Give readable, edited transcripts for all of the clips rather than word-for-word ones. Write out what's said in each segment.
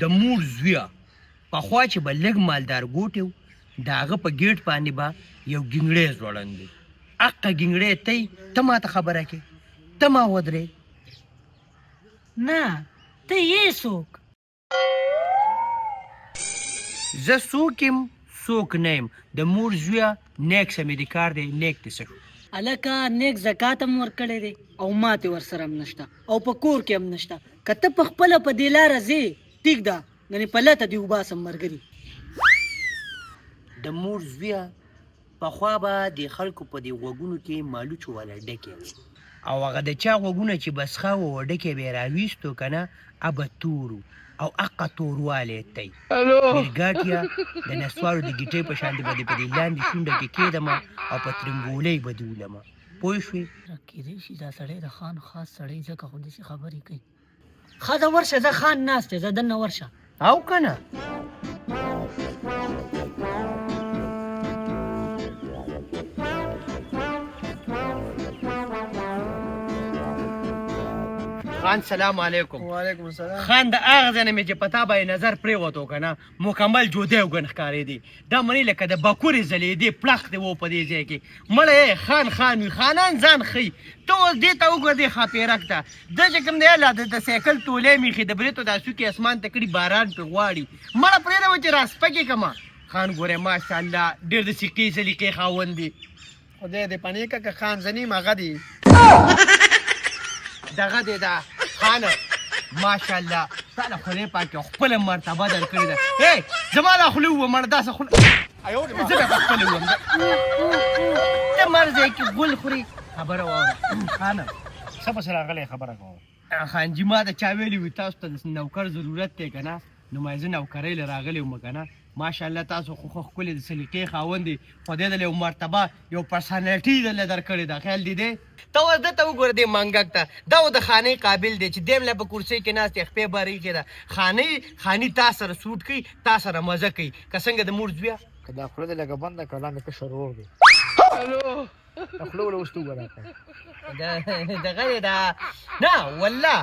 د مور زویه پخوا چې به لږ مالدار ګوټ و د هغه په ګیټ باندې به یو ګینګړی ځوړند و اقه ګینګړی ته ما ته خبره کې ته ما ودرې نه ته یې څوک زه څوک یم څوک نه یم د مور زویه نیک سمې د کار دی نیک دې څه شو هلکه نیک زکات هم ورکړی دی او ماتې ورسره هم نشته او په کور کې هم نشته که ته په خپله په دې لاره ځې ټیک ده ګنې په لته دې وباسم ملګري د مور زویه پخوا به د خلکو په دې غوږونو کې مالوچ والا ډکې او هغه د چا غوږونه چې بسخه و ډکې به یې راویستو که نه ابه تورو او اقه توروالی تی میرګاټیه د نسوارو د ګیټۍ په شانتې به دې په دې لاندې شونډه کې کېدمه او په ترنګولۍ به دې ولمه پوه شوې کېدای شي دا سړی د خان خاص سړی ځکه خو داسې خبرې کوي ښه ده ورشه زه خان ناست دی زه دننه ورشه او که نه خان سلام علیکم وعلیکم السلام خان د هغه ځای نه مې چې په تا باندې نظر پرېوتو که نه مکمل جودی وګن ښکارېدې دا منې لکه د بکورې ځلېدې پلخ دې و په دې ځای کې مړی خان خان وي خانان ځان ښي ته اوس دې ته وګوره دې ښاپېرک ته ده چې کوم دی د سایکل تولې میخي د بریتو دا څوکې اسمان ته کړي باران پرې غواړي مړه پرېږده و چې راسپکې کړمه خان ګورې ماشاءالله ډېر د سیکې سلیقې خاوند دی خدای دې پنې که خان زنیم هغه دی دغه دی دا خانه ماشاءالله تا له خدای پاک یو خپله مرتبه در کړې ده ای زما دا خولې ووه مړه داسې خوله زه به په خپله ووم ته مرځی کې ګل خوري خبره واوره خانه څه پسې راغلی خبره کوم خانجي ما ته چا ویلي وي تاسو ته د نوکر ضرورت دی که نه نو ما زه نوکرۍ له راغلی وم که نه ماشاءالله تاسو خو ښکلې د سلیقې خاوند دی خدای دله یو مرتبه یو پرسنالټي دله در کړې ده خیال دی دی ته اوس دته وګوره دې منګک ته دا و د خانۍ قابل دی چې دیم له په کرسۍ کې ناست دی خپې به ریښې ده خاني تا سره سوټ کوي تا سره مزه کوي که څنګه د مور زویه که دا خوله دې لږه بنده کړه لاندې کشر ورور دی دا خوله وله اوس ته وګوره دغه دی دا نه والله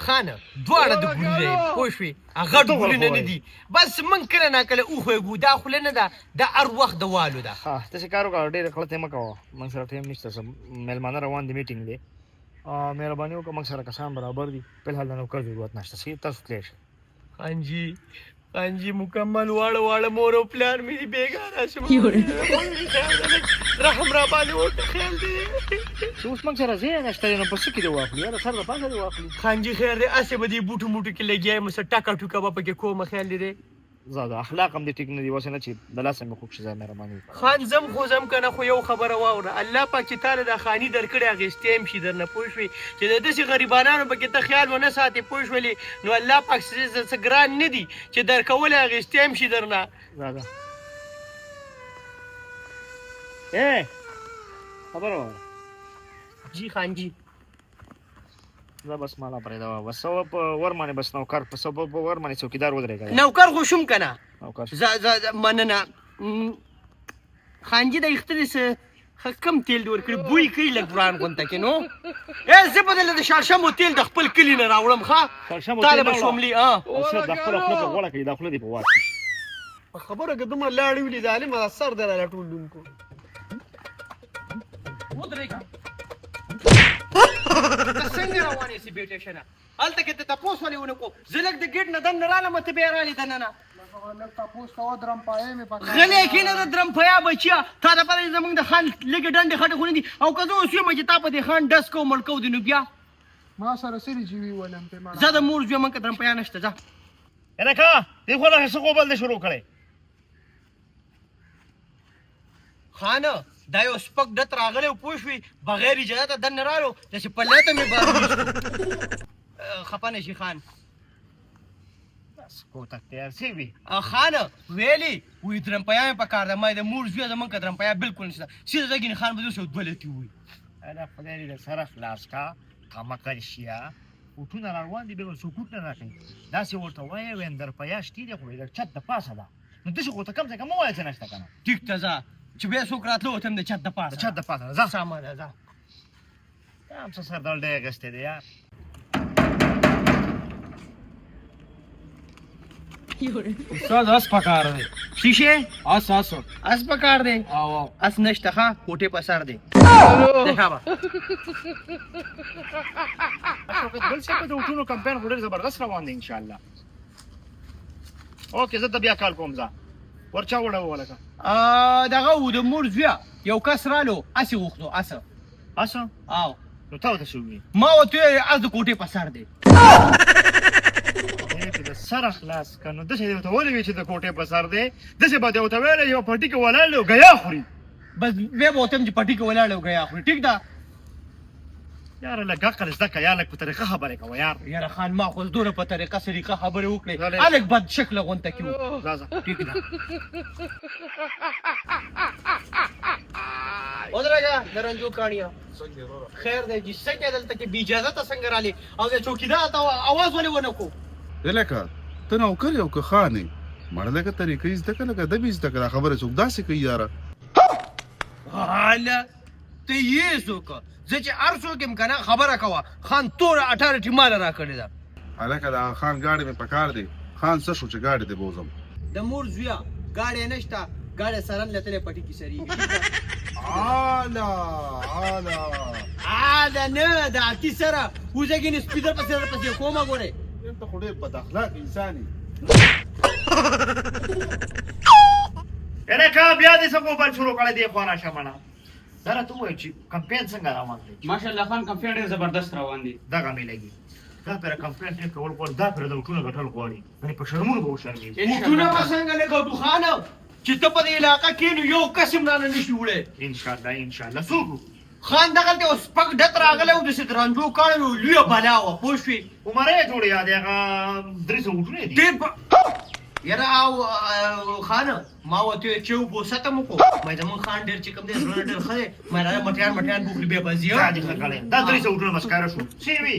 خانه دواړه د ګلونه پوه شوې غټ ګلونه نه دي بس موږ کله ناکله وخوږو دا خوله نه ده دا هر وخت د والو ده داسې کار وکړه ډېرې غلطۍ مه کوه موږ سره ټایم نشته میلمانه روان دي میټینګ دی مهرباني وکړه موږ سره کسان برابر دي فلحال د نوکر ضرورت نشته صحیح تاسو تللی شئ خانجي مکمل واړه مور او پلار مې دي بېګاره شم رحم را باندې وکړه خیال دی چې اوس موږ سره ځای نشته دی نو په څه کې دې واخلي یاره سر د پاسه دې واخلي خانجي خیر دی هسې به دې بوټو موټو کې لګیا یم څه ټکه ټوکه به پکې کومه خیال دی دی زه اخلاق هم دې ټیک نه دي وسې نه چې د لاسه مې خوږ شي ځای مهرباني وکړه خان زم خو زم که نه خو یو خبره واوره الله پاک چې تا له دا خاني درکړې اخیستې هم شي درنه پوه شوې چې د داسې غریبانانو پکې ته خیال ونه ساتې پوه شولې نو الله پاک څه ګران نه دي چې درکولې اخیستې هم شي درنه راځه خبره واوره جی خانجي زه بس مالا پرېږده بس په ور باندې بس نوکر په ور باندې څوکیدار ودرېږه نوکر خو شوم که نه نوکر مننه خانجي د ایخته دې څه کم تیل دې ورکړي بوی کوي لږ وران غونته کې نو زه به دله د شړشمو تیل د خپل کلي نه راوړم ښه تاله به شوملي دا خپله خوله په غوړه کوي دا خوله دې په واټ شي په خبره که دومره لاړې ولي ظالمه دا سر دی راله ټولونکو ودرېږه ته څنګه روانې سې بیټېشنه هلته کې ته تپوس ولې ونه کو زه لږ د ګېټ نه دننه رالم ته بیا رالې دننه غلی کښېنه د درمپیا بچیا تا دپاره زموږ د خان لږې ډنډې خټې خو نه دي او که زه اوس یم چې تا په دې خان ډس کو مړ کو دي نو بیا ما سره سری جیوي ولم په ما زه د مور زوی من که درمپیا نشته ځه یاره که دې خو راشه څه خوبل دې شروع کړی خانه دا یو سپک ډت راغلی و پوه شوې بغیر اجازته دننه رالو داسې په لته مې بار خفه نه شي خان کوتک تیار شوي خانه ویلې وایي درمپیا مې په کار ده ما د مور زویه زموږ که درمپیا بلکل نشته سیده ځګینې خان به دوسې دولتي ووایي دا خدای دې د سره خلاص کا خامخا رښتیا اوټونه راروان دي بېګل سکوت نه راکوي داسې ورته وایې ویم در په یا شتي دی خو د چت د پاسه ده نو داسې خو ته کم څه کم ووایه څه نشته که نه ټیک ته ځه چې بیا څوک راتلو ورته هم د چت د د پاسه چت د پاسه ده ځه سامان ځه دا هم څه سردار ډی اخیستی دی یار استاد اس پکار دی شیشه اس پکار دی او اس نشته ښه کوټې په سر دی دیکھا اشرف بل څه په د اوټونو کمپاین خو ډېر زبردست روان دی انشاءالله اوکې زه ته بیا کال کوم ځه ورچا وړه لکه دغه و د مور زویه یو کس رالو اسې غوښتو اسه اسه او نو تا ورته څه وویل ما ورته وویل اس د کوټې په سر دی چې د سره خلاص که نو داسې دې ورته ولې چې د کوټې په سر دی داسې به دې ورته ویلی یو پټي کې ولاړ دی او ګیا خوري بس بیا به ورته هم چې پټي کې ولاړ او ګیا خوري ټیک ده یاره لږ عقل زده کړه یا لږ په طریقه خبرې کوه یار یاره خان ما خو دونه په طریقه سلیقه خبرې وکړې غلط. هلک بد شکله غونته کې و ځه ځه ټیک ده ودرېږه د رنجو کاڼیه خیر دی چې څه کې دلته کې بې اجازته څنګه رالې او د چوکیدار ته اواز ولې ونه کړو لکه ته نوکر یو که خانې مړه لکه طریقې زده کړه لکه ادب یې زده کړه خبره څوک داسې کوي یاره حاله ته یې څوک زه چې هر څوک یم که نه خبره کوه خان توره اټارټي ماله را کړې ده هلکه د خان ګاډی مې پکار دی خان څه شو چې ګاډی دې بوزم د مور زویه ګاډی نشته ګاډی سرن لتلې پټي کې سرېږي نه د اتي سره وزګینې سپیډر پسې درپسې کومه ګورې ته خو ډېر بد اخلاق انسان یې یعنې که بیا دې څه موبایل شروع کړی دی خوا راشه مړه دا راته ووایه چې کمپین څنګه روان دی ماشاءالله خان کمپین ډېر زبردست روان دي دغه مې لګي دا پره کمپین ډېر کول غواړي دا پره د اوټونو ګټل غواړي یعنې په شرمونو به وشرمېږي موټونه به څنګه لګوټو خانه چې ته په دې علاقه کې نو یو قسم رانه نشي وړی انشاءالله انشاءالله څوک خان دغلته اوس پک ډت راغلی و داسې د رنجو کاڼی و لویه بلا وه پوه شوې عمره یې جوړې یا دی هغه 300 اوټونه دي ډېر یاره او خانه ما ورته وویل چې وبوسته مو کو مې زمونږ خان ډېر چې کوم دی زړه ډېر ښه دی مې راځه مټیان بوکړي بیا به ځي دا دې ښه کړی دا 300 اوټونه بس ښکاره شو څه وي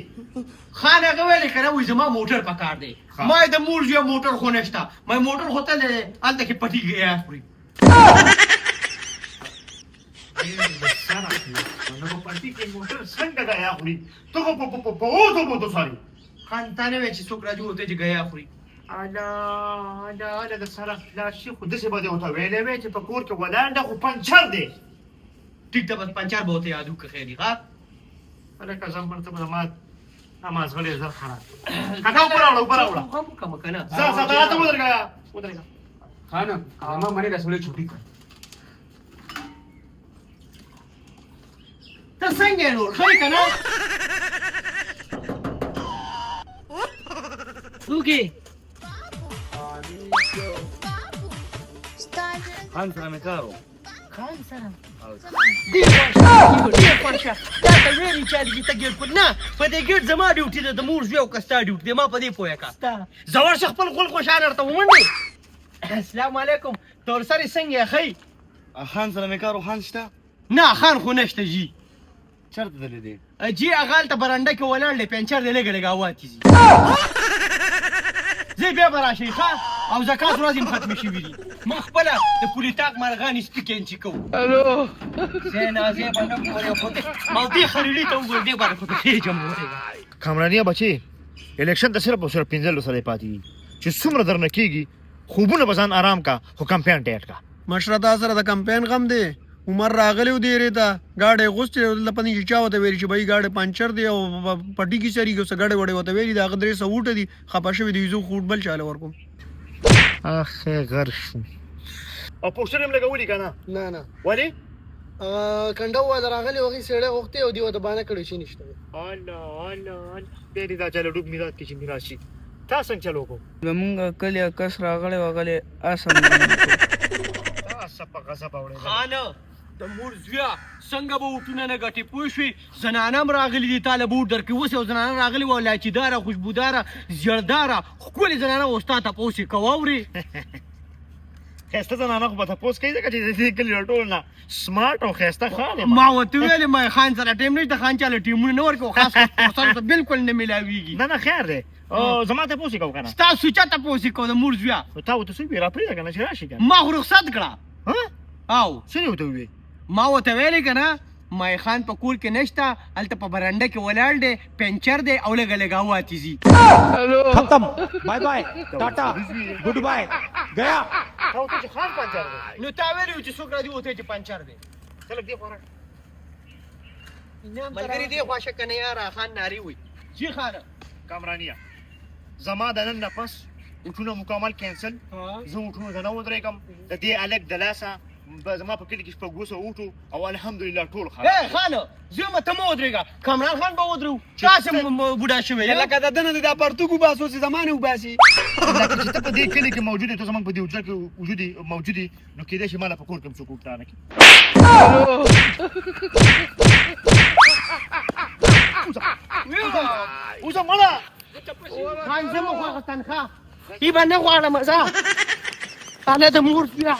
خان هغه ویلې که نه وایي زما موټر پکار دی ما یې د مور زویه موټر خو نشته ما موټر خو تل هلته کې پټي ګیا خوري څنګه ګیا خوري ته خو په اوتو بوتو ساري خان تا نه وایي چې څوک راځي ورته چې ګیا خوري د سره خلاص شي خو داسې به دې ورته ویلی وی چې په کور کې ولاړ ده خو پنچر دی ټیک ده بس پنچر به ورته یاد وکړه خیر دی ښه هلکه زه مړ ته به زما مازغلی زر خراب کاکا اوبه راوړه اوبه راوړه هم وکړم که نه ځه ځه ته ودرېږه ودرېږه خان زما منې د سولې چوټي کړ ته څنګه یې نور ښه یې که نه څوک یې خان سره مې کار و خان سره ډېر خوښه دا ته ویلې چې هلکې ته ګېټ نه په دې ګېټ زما ډیوټي ده د مور زوی او که ستا ډیوټي دی ما په دې پوهه که زه ورشه خپل غول خوشحال ورته ومنډې السلام علیکم تور سرې څنګه یې ښه خان سره مې کار و خان شته نه خان خو نشته جي چېرته تللی دی جي هغه هلته برنډه کې ولاړ دی پنچر دی لږه لږه هوا تېزي زه بیا به راشئ ښه او زکات ورځې هم ختمې شوي دي موږ خپله د پولیتاک مرغانې سپي کینچي کوو زه نازې به نه ګورې خو او دې خریلي ته وګورې دې باندې خو ته خېجم ورېږه کامرانیه بچې الیکشن ته صرف او صرف 15 سره پاتې دي چې څومره درنه کېږي خوبونه به ځان آرام کا خو کمپین ټیټ کا مشره تا سره د کمپین غم دی عمر راغلی و دی ریته ګاډی غوستې دلته پنې چې چا ورته ویلي چې بهی ګاډی پنچر دی او پټي کې سرېږي اوس ګاډی وډی ورته ویلي د هغه 300 اوټه دي خفه شوي دي زه خو بل چاله ورکوم اخې غر شو او پوسټر هم لګولي که نه نه نه ولې کنډه وواده راغلی هغې سړی غوښتې او دې ورته بانه کړی چې نشته الله بیا دې دا چاله ډوب میلاد کې چې میراث شي تا څنګه چل وکړو زمونږ کلی کس راغلی وغلی اسم تا سپه غصب اوړې خانه د مور زویه څنګه به اوټونه نه ګټې پوه شوې زنانه هم راغلي دي تا له به اوټ درکړي اوس یو زنانه راغلې وه لاچیداره خوشبوداره زیړداره ښکلې زنانه اوس تا تپوس یې کوه اورې ښایسته زنانه خو به تپوس کوي ځکه چې د دې کلي له ټولو نه سمارټ او ښایسته خان یم. ما ورته ویلې ما خان سره ټیم نشته خان چاله ټیمونه نه ورکوي خاص کر سره ته بالکل نه میلاویږي نه خیر دی زما تپوس یې کوو که نه ستاسو چا تپوس یې کوو د مور زویه خو تا ورته څه وویې راپرېږده که نه چې راشي که نه ما خو رخصت کړه او څه یې ورته وویې ما ورته ویلې که نه مای خان په کور کې نشته هلته په برنډه کې ولاړ دی پنچر دی او لږه لږه هوا تیزي खत्म bye bye tata good bye गया تا ورته چې خان پنچر دی نو تا ویلي و چې څوک راځي ورته چې پنچر دی خلک دې خوا راشه. ملګري دې خواشه که نه یاره خان ناري وي جي خانه کامرانیه زما د نن نه پس اوټونه مکمل کینسل زه اوټونه ته نه ودرېږم د دې الګ د لاسه زما په کلي کې شپږ وسه اوټو او الحمدلله ټول خراب خانه زه م ته مه ودرېږه کامران خان به ودرو تاسې بوډا شوی لکه د دنه د پرتګ وباسو چې زمانه وباسي لکه چې ته په دې کلي کې موجود یې ته زموږ په دې حجره کې موجود یې نو کېدای شي ما له په کور کې هم څوک اوټ رانه کړي اوسه مړه خان زه مه غواړه تنخواه ای به نه غواړم زه اله د مور بیا